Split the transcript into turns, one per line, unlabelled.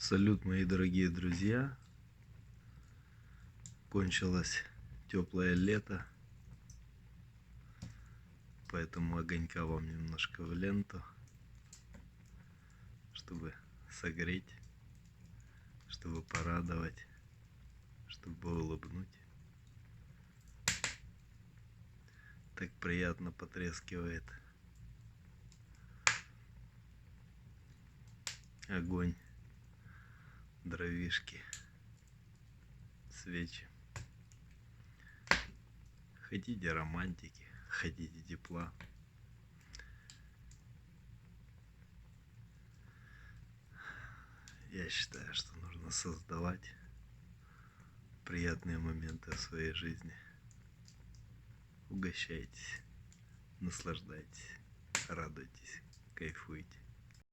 Салют, мои дорогие друзья! Кончилось теплое лето, поэтому огонька вам немножко в ленту, чтобы согреть, чтобы порадовать, чтобы улыбнуть. Так приятно потрескивает огонь, дровишки, свечи. Хотите романтики, хотите тепла. Я считаю, что нужно создавать приятные моменты в своей жизни. Угощайтесь, наслаждайтесь, радуйтесь, кайфуйте.